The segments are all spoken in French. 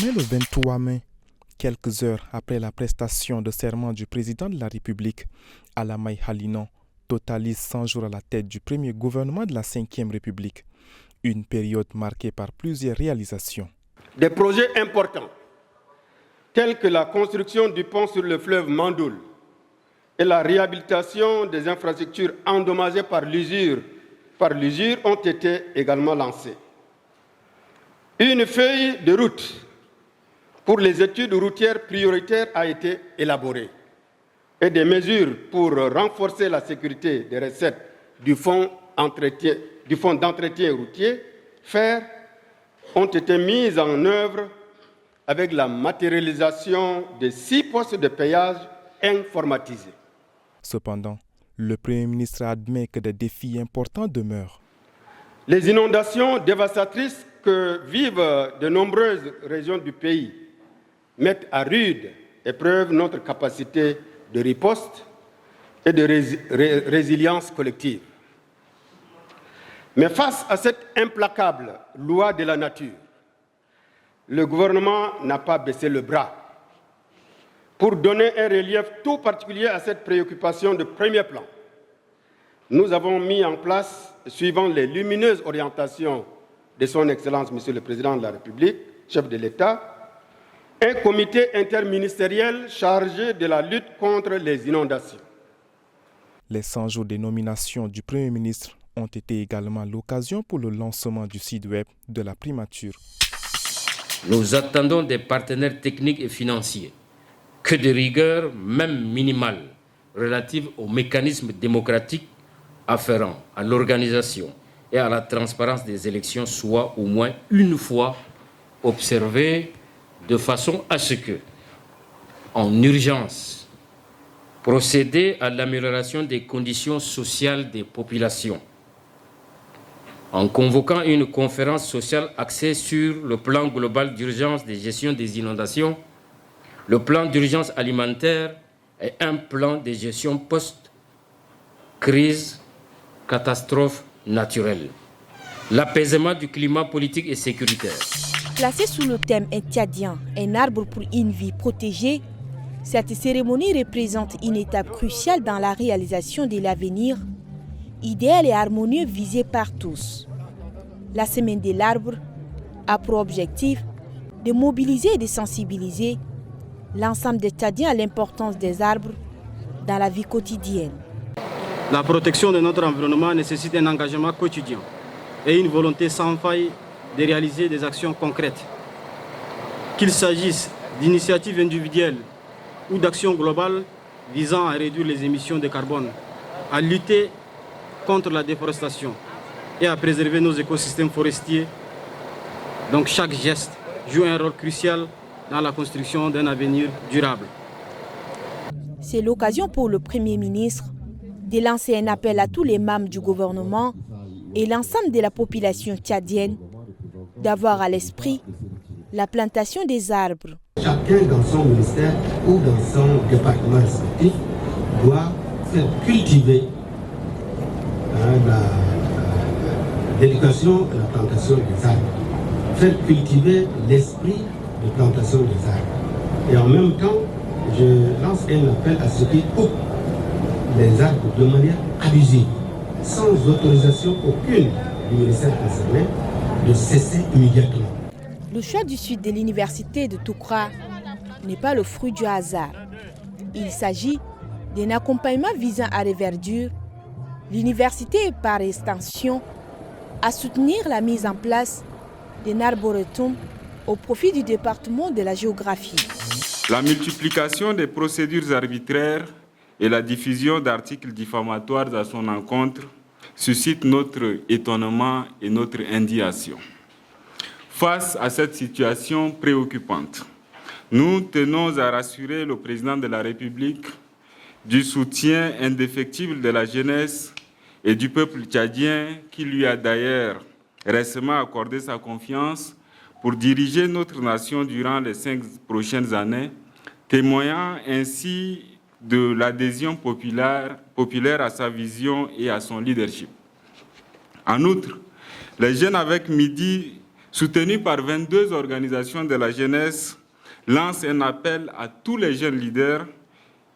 Né le 23 mai, quelques heures après la prestation de serment du président de la République, Alamai Halinan totalise 100 jours à la tête du premier gouvernement de la Ve République. Une période marquée par plusieurs réalisations. Des projets importants, tels que la construction du pont sur le fleuve Mandoul et la réhabilitation des infrastructures endommagées par l'usure, ont été également lancés. Une feuille de route pour les études routières prioritaires a été élaborée et des mesures pour renforcer la sécurité des recettes du fonds d'entretien routier, FER, ont été mises en œuvre avec la matérialisation de 6 postes de péage informatisés. Cependant, le Premier ministre admet que des défis importants demeurent. Les inondations dévastatrices que vivent de nombreuses régions du pays mettent à rude épreuve notre capacité de riposte et de résilience collective. Mais face à cette implacable loi de la nature, le gouvernement n'a pas baissé le bras. Pour donner un relief tout particulier à cette préoccupation de premier plan, nous avons mis en place, suivant les lumineuses orientations de son Excellence, Monsieur le Président de la République, chef de l'État, un comité interministériel chargé de la lutte contre les inondations. Les 100 jours de nomination du Premier ministre ont été également l'occasion pour le lancement du site web de la primature. Nous attendons des partenaires techniques et financiers que des rigueurs, même minimales, relatives aux mécanismes démocratiques afférents à l'organisation et à la transparence des élections soient au moins une fois observées de façon à ce que, en urgence, procéder à l'amélioration des conditions sociales des populations, en convoquant une conférence sociale axée sur le plan global d'urgence de gestion des inondations, le plan d'urgence alimentaire et un plan de gestion post-crise, catastrophe naturelle. L'apaisement du climat politique et sécuritaire. Placée sous le thème Tchadien, un arbre pour une vie protégée, cette cérémonie représente une étape cruciale dans la réalisation de l'avenir, idéal et harmonieux visé par tous. La Semaine de l'arbre a pour objectif de mobiliser et de sensibiliser l'ensemble des Tchadiens à l'importance des arbres dans la vie quotidienne. La protection de notre environnement nécessite un engagement quotidien et une volonté sans faille de réaliser des actions concrètes. Qu'il s'agisse d'initiatives individuelles ou d'actions globales visant à réduire les émissions de carbone, à lutter contre la déforestation et à préserver nos écosystèmes forestiers. Donc chaque geste joue un rôle crucial dans la construction d'un avenir durable. C'est l'occasion pour le Premier ministre de lancer un appel à tous les membres du gouvernement et l'ensemble de la population tchadienne d'avoir à l'esprit la plantation des arbres. Chacun dans son ministère ou dans son département respectif doit faire cultiver l'éducation et la plantation des arbres, faire cultiver l'esprit de plantation des arbres. Et en même temps, je lance un appel à ceux qui coupent les arbres de manière abusive, sans autorisation aucune du ministère concerné, de cesser immédiatement. Le choix du sud de l'université de Toukra n'est pas le fruit du hasard. Il s'agit d'un accompagnement visant à reverdure l'université et par extension à soutenir la mise en place d'un arboretum au profit du département de la géographie. La multiplication des procédures arbitraires et la diffusion d'articles diffamatoires à son encontre suscitent notre étonnement et notre indignation. Face à cette situation préoccupante, nous tenons à rassurer le président de la République du soutien indéfectible de la jeunesse et du peuple tchadien qui lui a d'ailleurs récemment accordé sa confiance pour diriger notre nation durant les 5 prochaines années, témoignant ainsi de l'adhésion populaire à sa vision et à son leadership. En outre, les jeunes avec Midi soutenu par 22 organisations de la jeunesse, lance un appel à tous les jeunes leaders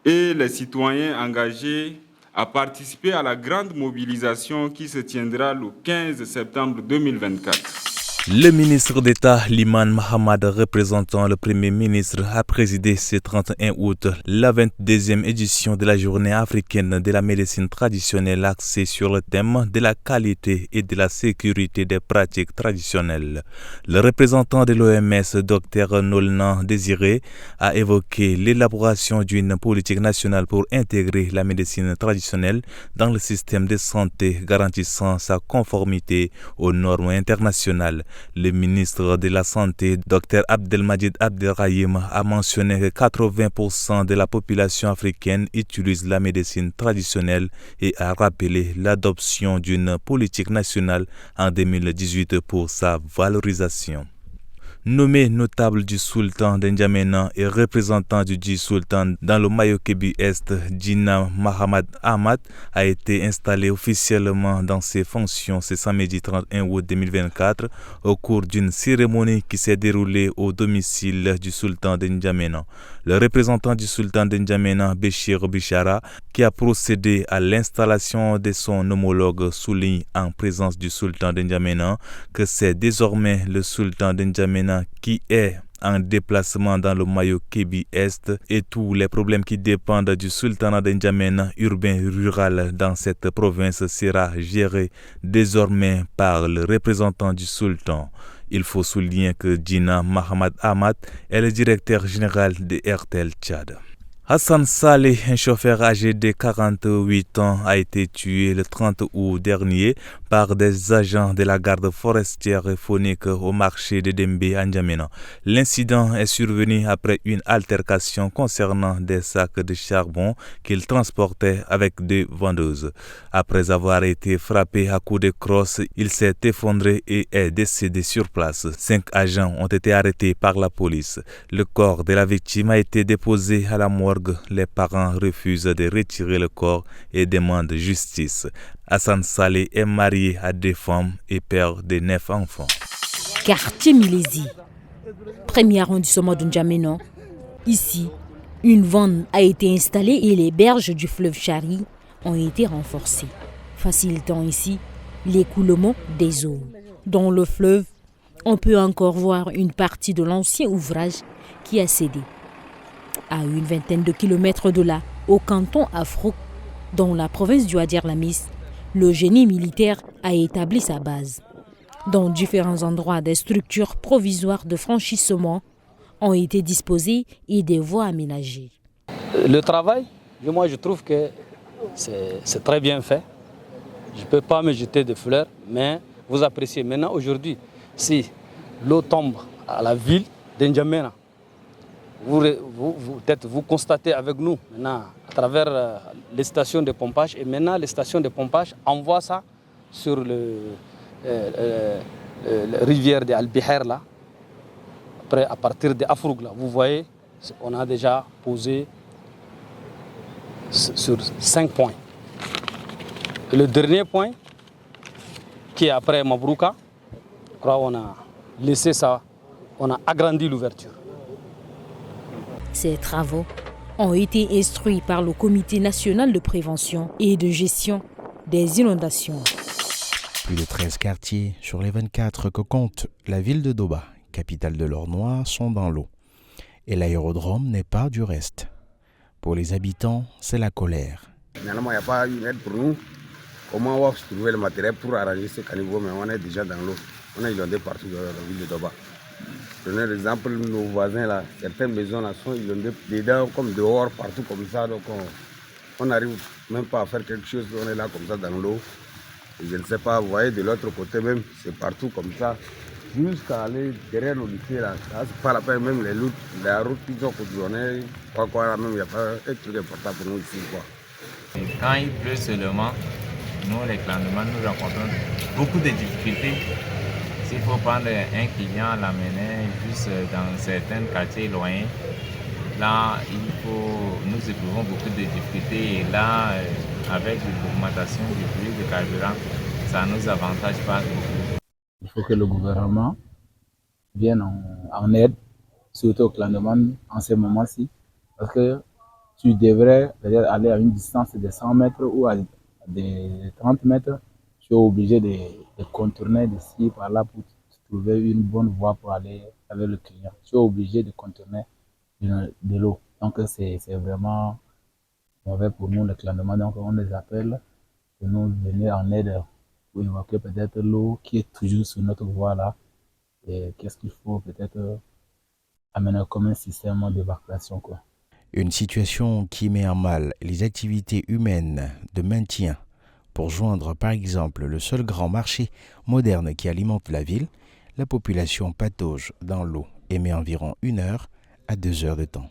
et les citoyens engagés à participer à la grande mobilisation qui se tiendra le 15 septembre 2024. Le ministre d'État Liman Mahamad, représentant le Premier ministre, a présidé ce 31 août la 22e édition de la Journée africaine de la médecine traditionnelle axée sur le thème de la qualité et de la sécurité des pratiques traditionnelles. Le représentant de l'OMS, Dr Nolnan Désiré, a évoqué l'élaboration d'une politique nationale pour intégrer la médecine traditionnelle dans le système de santé, garantissant sa conformité aux normes internationales. Le ministre de la Santé, Dr Abdelmajid Abdelrahim, a mentionné que 80% de la population africaine utilise la médecine traditionnelle et a rappelé l'adoption d'une politique nationale en 2018 pour sa valorisation. Nommé notable du sultan d'Njamena et représentant du dit sultan dans le Mayo-Kébi-Est, Djina Mahamad Ahmad a été installé officiellement dans ses fonctions ce samedi 31 août 2024 au cours d'une cérémonie qui s'est déroulée au domicile du sultan d'Njamena. Le représentant du sultan d'Njamena, Béchir Bichara, qui a procédé à l'installation de son homologue, souligne en présence du sultan d'Njamena que c'est désormais le sultan d'Njamena qui est en déplacement dans le Mayo-Kébi-Est et tous les problèmes qui dépendent du sultanat d'Njamena urbain-rural dans cette province sera géré désormais par le représentant du sultan. Il faut souligner que Djina Mahamad Ahmad est le directeur général de Airtel Tchad. Hassan Saleh, un chauffeur âgé de 48 ans, a été tué le 30 août dernier par des agents de la garde forestière et faunique au marché de Dembe à N'Djamena. L'incident est survenu après une altercation concernant des sacs de charbon qu'il transportait avec des vendeuses. Après avoir été frappé à coups de crosse, il s'est effondré et est décédé sur place. 5 agents ont été arrêtés par la police. Le corps de la victime a été déposé à la morgue. Les parents refusent de retirer le corps et demandent justice. Hassan Saleh est marié à 2 femmes et père de 9 enfants. Quartier Milési, premier arrondissement de N'Djamena. Ici, une vanne a été installée et les berges du fleuve Chari ont été renforcées, facilitant ici l'écoulement des eaux. Dans le fleuve, on peut encore voir une partie de l'ancien ouvrage qui a cédé. À une vingtaine de kilomètres de là, au canton Afrouk, dans la province du Hadier-Lamis, le génie militaire a établi sa base. Dans différents endroits, des structures provisoires de franchissement ont été disposées et des voies aménagées. Le travail, moi je trouve que c'est très bien fait. Je ne peux pas me jeter de fleurs, mais vous appréciez. Maintenant, aujourd'hui, si l'eau tombe à la ville d'N'Djamena, vous constatez avec nous maintenant à travers les stations de pompage et maintenant les stations de pompage envoient ça sur la rivière de Al-Biher là. Après à partir de Afrouk là, vous voyez, on a déjà posé sur 5 points. Et le dernier point qui est après Mabrouka, je crois qu'on a laissé ça, on a agrandi l'ouverture. Ces travaux ont été instruits par le Comité national de prévention et de gestion des inondations. Plus de 13 quartiers sur les 24 que compte la ville de Doba, capitale de l'Or-Noir, sont dans l'eau. Et l'aérodrome n'est pas du reste. Pour les habitants, c'est la colère. Finalement, il n'y a pas une aide pour nous. Comment on va trouver le matériel pour arranger ce caniveau, mais on est déjà dans l'eau. On est inondé partout dans la ville de Doba. Prenez l'exemple, nos voisins là, certaines maisons là sont inondées dedans comme dehors, partout comme ça. Donc on n'arrive même pas à faire quelque chose, on est là comme ça dans l'eau. Et je ne sais pas, vous voyez de l'autre côté même, c'est partout comme ça. Jusqu'à aller derrière nos lycées là, c'est pas la peine, même les routes qui sont contournées, quoi, même il n'y a pas un truc important pour nous ici. Quoi. Et quand il pleut seulement, nous les clandestins, nous rencontrons beaucoup de difficultés. S'il faut prendre un client, l'amener juste dans certains quartiers éloignés, là, nous éprouvons beaucoup de difficultés. Et là, avec l'augmentation du prix du carburant, ça ne nous avantage pas beaucoup. Il faut que le gouvernement viennent en aide, surtout au Clandeman en ce moment-ci, parce que tu devrais peut-être aller à une distance de 100 mètres ou à des 30 mètres, tu es obligé de contourner d'ici par là pour trouver une bonne voie pour aller avec le client. Tu es obligé de contourner de l'eau. Donc c'est vraiment mauvais pour nous, le Clandeman. Donc on les appelle pour nous venir en aide pour évacuer peut-être l'eau qui est toujours sur notre voie là. Et qu'est-ce qu'il faut peut-être amener comme un système d'évacuation, quoi. Une situation qui met en mal les activités humaines de maintien pour joindre par exemple le seul grand marché moderne qui alimente la ville. La population patauge dans l'eau et met environ 1 heure à 2 heures de temps.